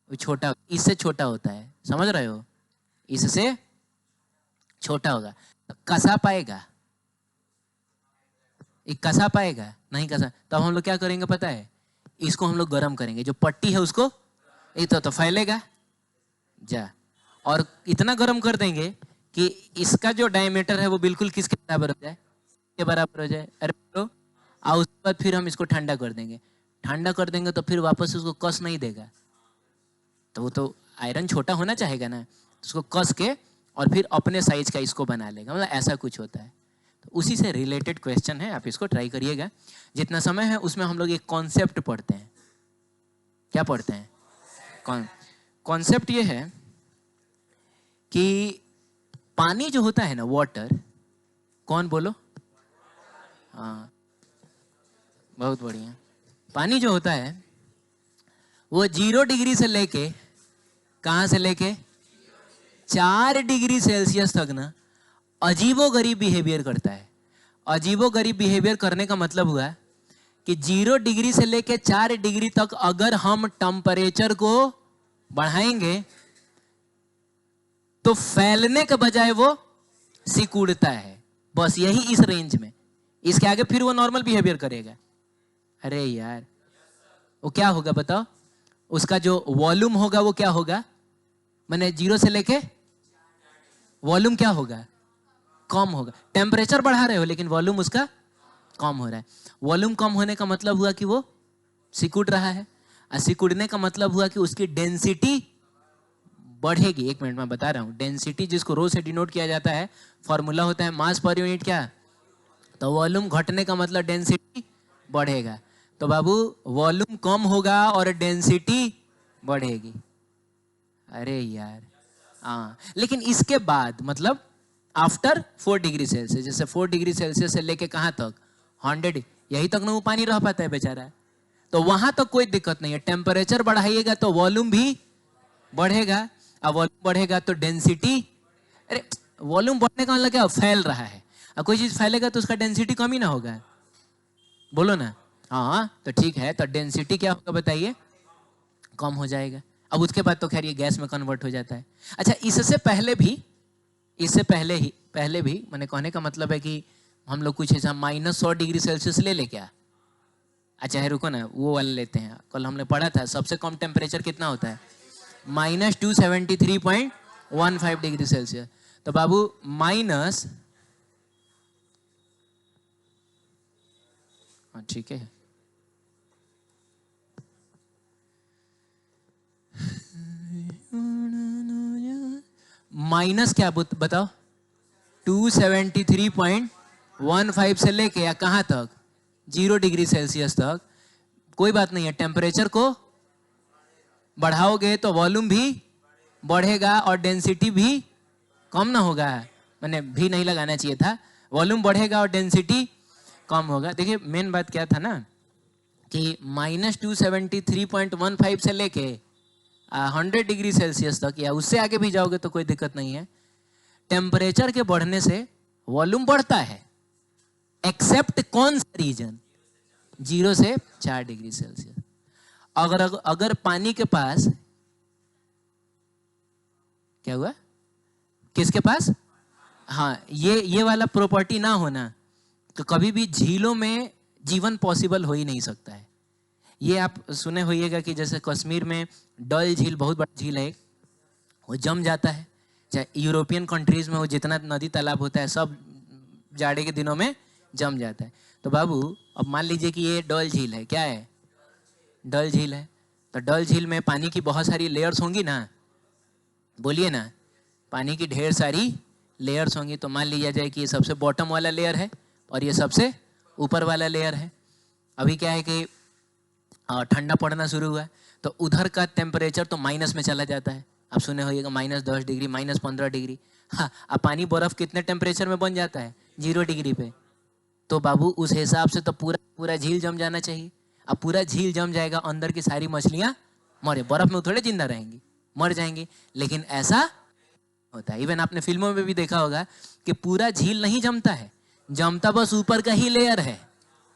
वो छोटा, इससे छोटा होता है, समझ रहे हो? इससे छोटा होगा तो कसा पाएगा, एक कसा पाएगा नहीं कसा। तो हम लोग क्या करेंगे पता है? इसको हम लोग गर्म करेंगे, जो पट्टी है उसको, ये तो फैलेगा जा, और इतना गर्म कर देंगे कि इसका जो डायमीटर है वो बिल्कुल किसके बराबर हो जाए, के बराबर हो जाए। अरे तो और उसके बाद फिर हम इसको ठंडा कर देंगे। ठंडा कर देंगे तो फिर वापस उसको कस नहीं देगा, तो वो तो आयरन छोटा होना चाहेगा ना, तो उसको कस के और फिर अपने साइज का इसको बना लेगा। मतलब ऐसा कुछ होता है। तो उसी से रिलेटेड क्वेश्चन है, आप इसको ट्राई करिएगा। जितना समय है उसमें हम लोग एक कॉन्सेप्ट पढ़ते हैं। क्या पढ़ते हैं? कॉन्सेप्ट ये है कि पानी जो होता है ना, वाटर, कौन बोलो? हाँ, बहुत बढ़िया। पानी जो होता है वो 0 डिग्री से लेके, कहाँ से लेके 4 डिग्री सेल्सियस तक ना अजीबोगरीब बिहेवियर करता है। अजीबोगरीब बिहेवियर करने का मतलब हुआ कि 0 डिग्री से लेके 4 डिग्री तक अगर हम टेम्परेचर को बढ़ाएंगे तो फैलने के बजाय वो सिकुड़ता है, बस यही इस रेंज में। इसके आगे फिर वो नॉर्मल बिहेवियर करेगा। अरे यार, वो क्या होगा बताओ? उसका जो वॉल्यूम होगा वो क्या होगा? मैंने 0 से लेके वॉल्यूम क्या होगा? कम होगा। टेम्परेचर बढ़ा रहे हो लेकिन वॉल्यूम उसका कम हो रहा है। वॉल्यूम कम होने का मतलब हुआ कि वो सिकुड़ रहा है, और सिकुड़ने का मतलब हुआ कि उसकी डेंसिटी बढ़ेगी। एक मिनट में बता रहा हूँ। डेंसिटी जिसको रो से डिनोट किया जाता है, फॉर्मूला होता है मास पर यूनिट क्या। तो वॉल्यूम घटने का मतलब डेंसिटी बढ़ेगा। तो बाबू वॉल्यूम कम होगा और डेंसिटी बढ़ेगी। अरे यार हाँ, लेकिन इसके बाद मतलब आफ्टर 4 डिग्री सेल्सियस, जैसे 4 डिग्री सेल्सियस से लेके कहाँ तक 100, यही तक ना वो पानी रह पाता है बेचारा। तो वहां तक कोई दिक्कत नहीं है। टेम्परेचर बढ़ाइएगा तो वॉल्यूम भी बढ़ेगा, और वॉल्यूम बढ़ेगा तो डेंसिटी, अरे वॉल्यूम बढ़ने का मतलब क्या, फैल रहा है। अब कोई चीज फैलेगा तो उसका डेंसिटी कम ही ना होगा, बोलो ना। हाँ तो ठीक है, तो डेंसिटी क्या होगा बताइए, कम हो जाएगा। अब उसके बाद तो खैर ये गैस में कन्वर्ट हो जाता है। अच्छा, इससे पहले भी मैंने कहने का मतलब है कि हम लोग कुछ ऐसा -100 डिग्री सेल्सियस ले क्या। अच्छा है, रुको ना, वो वाला लेते हैं। कल हमने पढ़ा था सबसे कम टेम्परेचर कितना होता है, -273.15 डिग्री सेल्सियस। तो बाबू माइनस, ठीक है, माइनस क्या बताओ, 273.15 से लेके या कहाँ तक, 0 डिग्री सेल्सियस तक। कोई बात नहीं है, टेम्परेचर को बढ़ाओगे तो वॉल्यूम भी बढ़ेगा और डेंसिटी भी कम ना होगा। मैंने भी नहीं लगाना चाहिए था, वॉल्यूम बढ़ेगा और डेंसिटी कम होगा। देखिए मेन बात क्या था ना कि -273.15 से लेके 100 डिग्री सेल्सियस तक या उससे आगे भी जाओगे तो कोई दिक्कत नहीं है। टेम्परेचर के बढ़ने से वॉल्यूम बढ़ता है, एक्सेप्ट कौन सा रीजन, 0 से 4 डिग्री सेल्सियस। अगर पानी के पास क्या हुआ, किसके पास, हाँ ये वाला प्रॉपर्टी ना होना तो कभी भी झीलों में जीवन पॉसिबल हो ही नहीं सकता है। ये आप सुने होइएगा कि जैसे कश्मीर में डल झील, बहुत बड़ा झील है, वो जम जाता है। चाहे यूरोपियन कंट्रीज में वो जितना नदी तालाब होता है सब जाड़े के दिनों में जम जाता है। तो बाबू अब मान लीजिए कि ये डल झील है, क्या है, डल झील है। तो डल झील में पानी की बहुत सारी लेयर्स होंगी ना, बोलिए ना, पानी की ढेर सारी लेयर्स होंगी। तो मान लिया जाए कि ये सबसे बॉटम वाला लेयर है और ये सबसे ऊपर वाला लेयर है। अभी क्या है कि ठंडा पड़ना शुरू हुआ है तो उधर का टेम्परेचर तो माइनस में चला जाता है। आप सुने होइएगा -10 डिग्री, -15 डिग्री। हाँ, अब पानी बर्फ कितने टेम्परेचर में बन जाता है, 0 डिग्री पे। तो बाबू उस हिसाब से तो पूरा झील जम जाना चाहिए। अब पूरा झील जम जाएगा, अंदर की सारी मछलियां मरे, बर्फ में थोड़े जिंदा रहेंगी, मर जाएंगी। लेकिन ऐसा होता है, इवन आपने फिल्मों में भी देखा होगा कि पूरा झील नहीं जमता है, जमता बस ऊपर का ही लेयर है,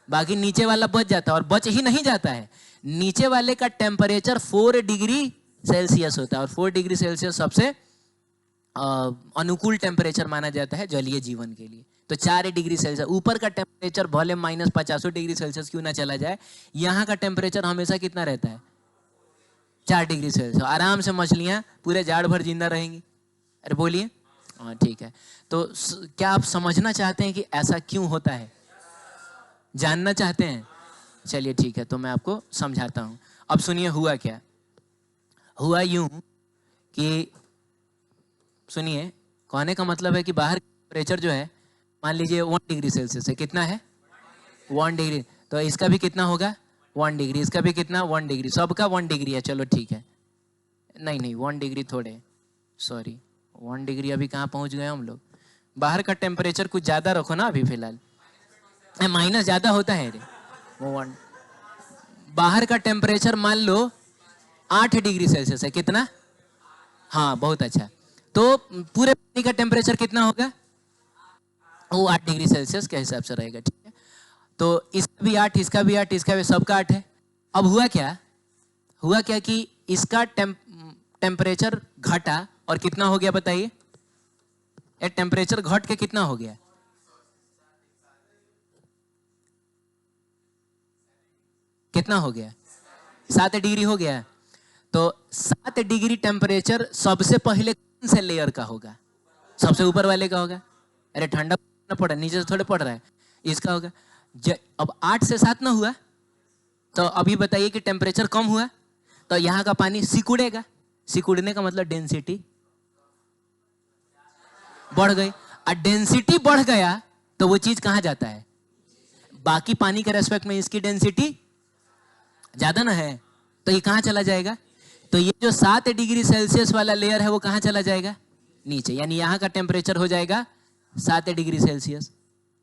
बाकी नीचे वाला बच जाता है। और बच ही नहीं जाता है, नीचे वाले का टेम्परेचर 4 डिग्री सेल्सियस होता है और 4 डिग्री सेल्सियस सबसे अनुकूल टेम्परेचर माना जाता है जलीय जीवन के लिए। तो 4 डिग्री सेल्सियस ऊपर का टेम्परेचर भले -50 डिग्री सेल्सियस क्यों ना चला जाए, यहाँ का टेम्परेचर हमेशा कितना रहता है, 4 डिग्री सेल्सियस। आराम से मछलियां पूरे जाड़ भर जिंदा रहेंगी। अरे बोलिए, हाँ ठीक है। तो क्या आप समझना चाहते हैं कि ऐसा क्यों होता है, जानना चाहते हैं? चलिए ठीक है, तो मैं आपको समझाता हूँ। अब सुनिए हुआ क्या। हुआ यूं कि सुनिए, कहने का मतलब है कि बाहर टेम्परेचर जो है मान लीजिए 1 डिग्री सेल्सियस है, कितना है 1 डिग्री, तो इसका भी कितना होगा 1 डिग्री, इसका भी कितना 1 डिग्री, सबका 1 डिग्री है। चलो ठीक है, नहीं 1 डिग्री थोड़े, सॉरी 1 डिग्री अभी कहाँ पहुँच गए हम लोग। बाहर का टेम्परेचर कुछ ज़्यादा रखो ना अभी फिलहाल, माइनस ज़्यादा होता है रे वो 1। बाहर का टेम्परेचर मान लो 8 डिग्री सेल्सियस है, कितना, हाँ बहुत अच्छा। तो पूरे पानी का टेम्परेचर कितना होगा, वो 8 डिग्री सेल्सियस के हिसाब से रहेगा, ठीक है। तो इसका भी 8, इसका भी 8, इसका भी, सबका 8 है। अब हुआ क्या कि इसका टेम्परेचर घटा और कितना हो गया बताइए, टेम्परेचर घट के कितना हो गया, कितना हो गया 7 डिग्री हो गया। तो 7 डिग्री टेम्परेचर सबसे पहले कौन से लेयर का होगा, सबसे ऊपर वाले का होगा। अरे ठंडा ना पड़ा, नीचे से थोड़े पड़ रहा है, इसका होगा। अब 8 से 7 ना हुआ, तो अभी बताइए कि टेम्परेचर कम हुआ तो यहाँ का पानी सिकुड़ेगा। सिकुड़ने का मतलब डेंसिटी बढ़ गई, और डेंसिटी बढ़ गया तो वो चीज कहाँ जाता है? बाकी पानी के रेस्पेक्ट में इसकी डेंसिटी ज्यादा ना है, तो ये कहाँ चला जाएगा? तो ये जो 7 डिग्री सेल्सियस वाला लेयर है वो कहाँ चला जाएगा? नीचे। यानी यहाँ का टेम्परेचर हो जाएगा 7 डिग्री सेल्सियस।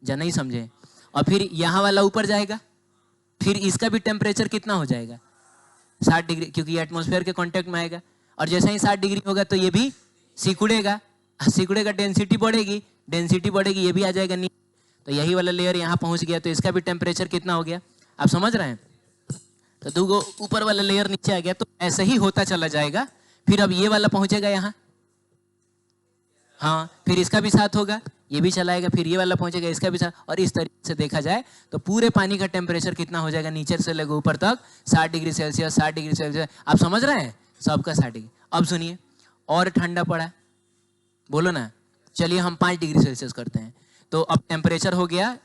जा नहीं समझे? और फिर यहाँ वाला ऊपर जाएगा, फिर इसका भी टेम्परेचर कितना हो जाएगा? 60 डिग्री, क्योंकि एटमॉस्फेयर के कांटेक्ट में आएगा। और जैसे ही 60 डिग्री होगा तो ये भी सिकुड़ेगा, सिकुड़ेगा, डेंसिटी बढ़ेगी, डेंसिटी बढ़ेगी, ये भी आ जाएगा नीचे। तो यही वाला लेयर यहाँ पहुंच गया, तो इसका भी टेम्परेचर कितना हो गया? आप समझ रहे हैं? तो दूगो ऊपर वाला लेयर नीचे आ गया, तो ऐसे ही होता चला जाएगा। फिर अब ये वाला पहुंचेगा यहाँ, हाँ, फिर इसका भी साथ होगा, ये भी चलाएगा, फिर ये वाला पहुंचेगा, इसका भी साथ। और इस तरीके से देखा जाए तो पूरे पानी का टेम्परेचर कितना हो जाएगा नीचे से लेकर ऊपर तक? 60 डिग्री सेल्सियस, 60 डिग्री सेल्सियस। आप समझ रहे हैं? सबका 60 डिग्री। अब सुनिए, और ठंडा पड़ा, बोलो ना। चलिए हम 5 डिग्री सेल्सियस करते हैं। तो अब टेम्परेचर हो गया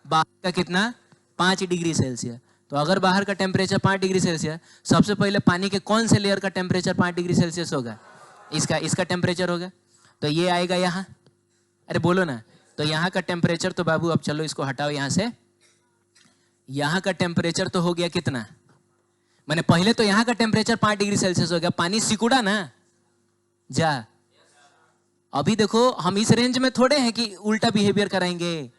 बाहर का कितना? 5 डिग्री सेल्सियस। तो अगर बाहर का टेम्परेचर 5 डिग्री सेल्सियस, सबसे पहले पानी के कौन से लेयर का टेम्परेचर 5 डिग्री सेल्सियस होगा? इसका टेम्परेचर होगा। तो ये आएगा यहाँ, अरे बोलो ना। तो यहाँ का टेम्परेचर तो बाबू, अब चलो इसको हटाओ यहाँ से। यहाँ का टेम्परेचर तो हो गया कितना? मैंने पहले तो यहाँ का टेम्परेचर 5 डिग्री सेल्सियस हो गया, पानी सिकुड़ा ना जा। अभी देखो हम इस रेंज में थोड़े हैं कि उल्टा बिहेवियर कराएंगे।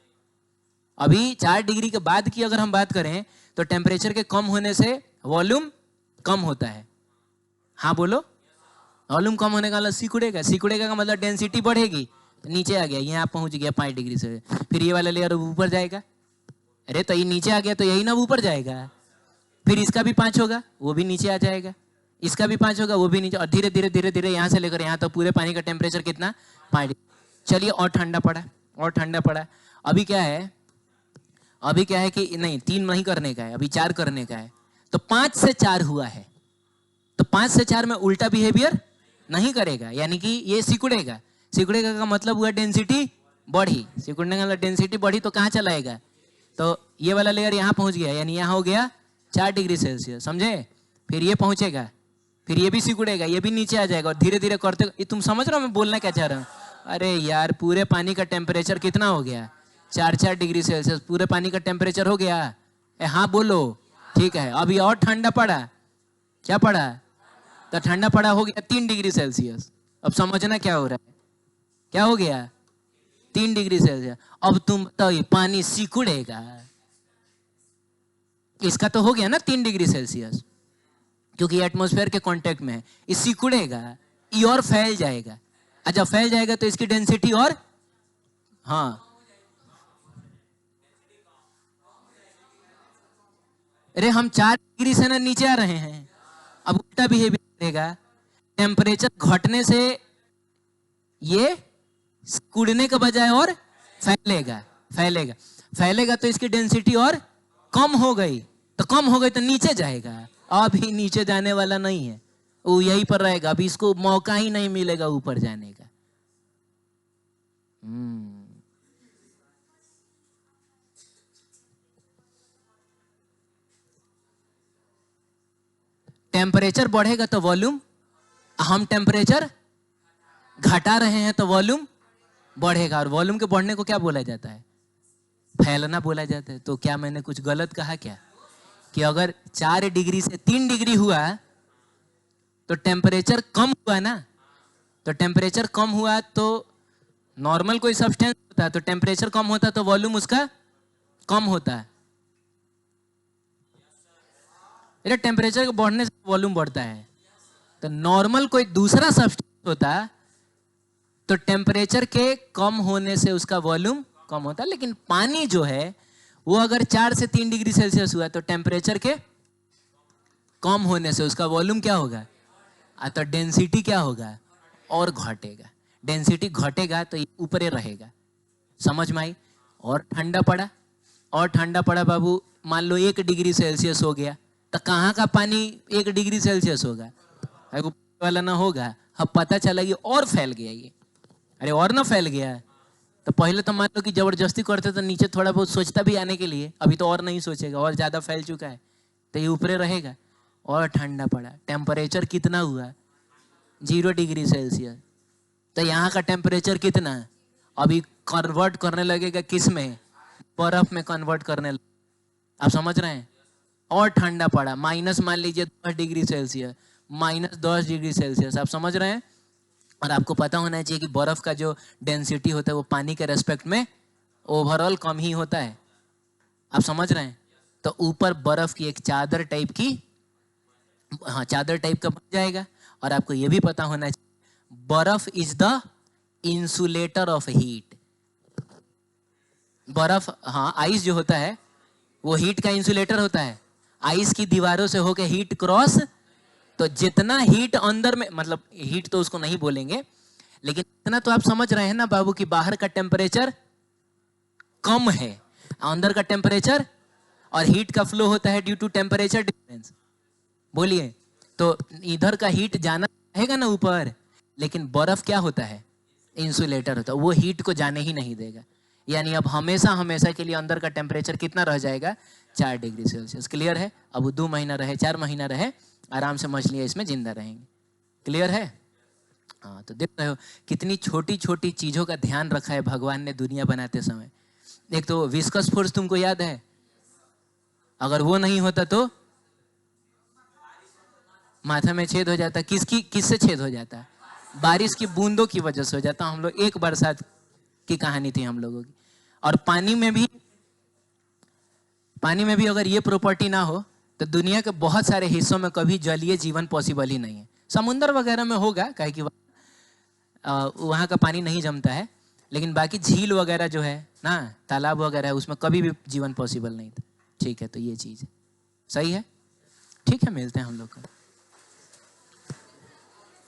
अभी 4 डिग्री के बाद की अगर हम बात करें तो टेम्परेचर के कम होने से वॉल्यूम कम होता है। हाँ बोलो, वॉल्यूम कम होने का मतलब सिकुड़ेगा, सिकुड़ेगा का मतलब डेंसिटी बढ़ेगी। तो नीचे आ गया, यहाँ पहुंच गया 5 डिग्री से, फिर ये वाला लेयर ऊपर जाएगा। अरे तो ये नीचे आ गया तो यही ना ऊपर जाएगा, फिर इसका भी 5 होगा, वो भी नीचे आ जाएगा, इसका भी 5 होगा, वो भी नीचे, और धीरे धीरे धीरे धीरे यहाँ से लेकर यहाँ तो पूरे पानी का टेम्परेचर कितना? 5 डिग्री। चलिए और ठंडा पड़ा, और ठंडा पड़ा। अभी क्या है, अभी क्या है कि नहीं 3 नहीं करने का है, अभी 4 करने का है। तो 5 से 4 हुआ है, तो 5 से 4 में उल्टा बिहेवियर नहीं करेगा, यानी कि ये सिकुड़ेगा। सिकुड़ेगा का मतलब हुआ डेंसिटी बढ़ी, सिकुड़ने का मतलब डेंसिटी बढ़ी, तो कहाँ चलाएगा? तो ये वाला लेयर यहाँ पहुंच गया, यानी यहाँ हो गया 4 डिग्री सेल्सियस, समझे? फिर ये पहुंचेगा, फिर ये भी सिकुड़ेगा, ये भी नीचे आ जाएगा, और धीरे धीरे करते, तुम समझ रहे हो मैं बोलना क्या चाह रहा हूँ? अरे यार, पूरे पानी का टेम्परेचर कितना हो गया? 4 डिग्री सेल्सियस पूरे पानी का टेम्परेचर हो गया। हाँ बोलो, ठीक है। अभी और ठंडा पड़ा, क्या पड़ा? तो ठंडा पड़ा हो गया 3 डिग्री सेल्सियस। अब समझना क्या हो रहा है, क्या हो गया? 3 डिग्री सेल्सियस। अब तुम तो ये पानी सिकुड़ेगा, इसका तो हो गया ना 3 डिग्री सेल्सियस, क्योंकि एटमॉस्फेयर के कांटेक्ट में है, ये सिकुड़ेगा, ये और फैल जाएगा। अच्छा, फैल जाएगा तो इसकी डेंसिटी और, हाँ, अरे हम 4 डिग्री से ना नीचे आ रहे हैं। अब उल्टा बिहेवियर करेगा, टेम्परेचर घटने से ये सिकुड़ने के बजाय और फैलेगा, फैलेगा, फैलेगा, तो इसकी डेंसिटी और कम हो गई, तो कम हो गई तो नीचे जाएगा। अभी नीचे जाने वाला नहीं है, वो यहीं पर रहेगा, अभी इसको मौका ही नहीं मिलेगा ऊपर जाने का। टेम्परेचर बढ़ेगा तो वॉल्यूम, हम टेम्परेचर घटा रहे हैं तो वॉल्यूम बढ़ेगा, और वॉल्यूम के बढ़ने को क्या बोला जाता है? फैलना बोला जाता है। तो क्या मैंने कुछ गलत कहा क्या? कि अगर 4 डिग्री से 3 डिग्री हुआ तो टेम्परेचर कम हुआ ना, तो टेम्परेचर कम हुआ तो नॉर्मल कोई सब्सटेंस होता है, तो टेम्परेचर कम होता तो वॉल्यूम उसका कम होता है। टेम्परेचर के बढ़ने से वॉल्यूम बढ़ता है। तो नॉर्मल कोई दूसरा सब्सटेंस होता तो टेम्परेचर के कम होने से उसका वॉल्यूम कम होता है, लेकिन पानी जो है वो अगर 4 से 3 डिग्री सेल्सियस हुआ तो टेम्परेचर के कम होने से उसका वॉल्यूम क्या होगा? तो डेंसिटी क्या होगा? और घटेगा। डेंसिटी घटेगा तो ऊपर ही रहेगा। समझ में आई? और ठंडा पड़ा, और ठंडा पड़ा बाबू, मान लो 1 डिग्री सेल्सियस हो गया, तो कहाँ का पानी 1 डिग्री सेल्सियस होगा? वाला ना होगा। अब पता चला ये और फैल गया, ये अरे और ना फैल गया, तो पहले तो मान लो कि जबरदस्ती करते तो नीचे थोड़ा बहुत सोचता भी आने के लिए, अभी तो और नहीं सोचेगा, और ज़्यादा फैल चुका है तो ये ऊपरे रहेगा। और ठंडा पड़ा, टेम्परेचर कितना हुआ 0 डिग्री सेल्सियस। तो यहाँ का टेम्परेचर कितना है, अभी कन्वर्ट करने लगेगा किस में, बर्फ में कन्वर्ट करने लगे। आप समझ रहे हैं। और ठंडा पड़ा, माइनस मान लीजिए 10 डिग्री सेल्सियस, -10 डिग्री सेल्सियस। आप समझ रहे हैं। और आपको पता होना चाहिए कि बर्फ का जो डेंसिटी होता है वो पानी के रेस्पेक्ट में ओवरऑल कम ही होता है। आप समझ रहे हैं। तो ऊपर बर्फ की एक चादर टाइप की, हाँ चादर टाइप का बन जाएगा। और आपको ये भी पता होना चाहिए बर्फ is the insulator of heat. बर्फ, हाँ आइस जो होता है वो हीट का इंसुलेटर होता है। आइस की दीवारों से होकर हीट क्रॉस, तो जितना हीट अंदर में, मतलब हीट तो उसको नहीं बोलेंगे, लेकिन इतना तो आप समझ रहे हैं ना बाबू कि बाहर का टेम्परेचर कम है, अंदर का टेम्परेचर, और हीट का फ्लो होता है ड्यू टू टेम्परेचर डिफरेंस। बोलिए, तो इधर का हीट जाना रहेगा ना ऊपर, लेकिन बर्फ क्या होता है, इंसुलेटर होता है, वो हीट को जाने ही नहीं देगा। यानी अब हमेशा हमेशा के लिए अंदर का टेम्परेचर कितना रह जाएगा, 4 डिग्री सेल्सियस। क्लियर है। अब वो 2 महीना रहे 4 महीना रहे, आराम से मछलियाँ इसमें जिंदा रहेंगी। क्लियर है। हाँ, तो देख रहे हो कितनी छोटी छोटी चीज़ों का ध्यान रखा है भगवान ने दुनिया बनाते समय। एक तो विस्कस फोर्स तुमको याद है, अगर वो नहीं होता तो माथा में छेद हो जाता। किससे छेद हो जाता, बारिश की बूंदों की वजह से हो जाता। हम लोग एक बरसात की कहानी थी हम लोगों की। और पानी में भी अगर ये प्रॉपर्टी ना हो तो दुनिया के बहुत सारे हिस्सों में कभी जलीय जीवन पॉसिबल ही नहीं है। समुद्र वगैरह में होगा, काहे कि वहाँ का पानी नहीं जमता है, लेकिन बाकी झील वगैरह जो है ना, तालाब वगैरह है, उसमें कभी भी जीवन पॉसिबल नहीं था। ठीक है, तो ये चीज़ सही है। ठीक है, मिलते हैं हम लोग को।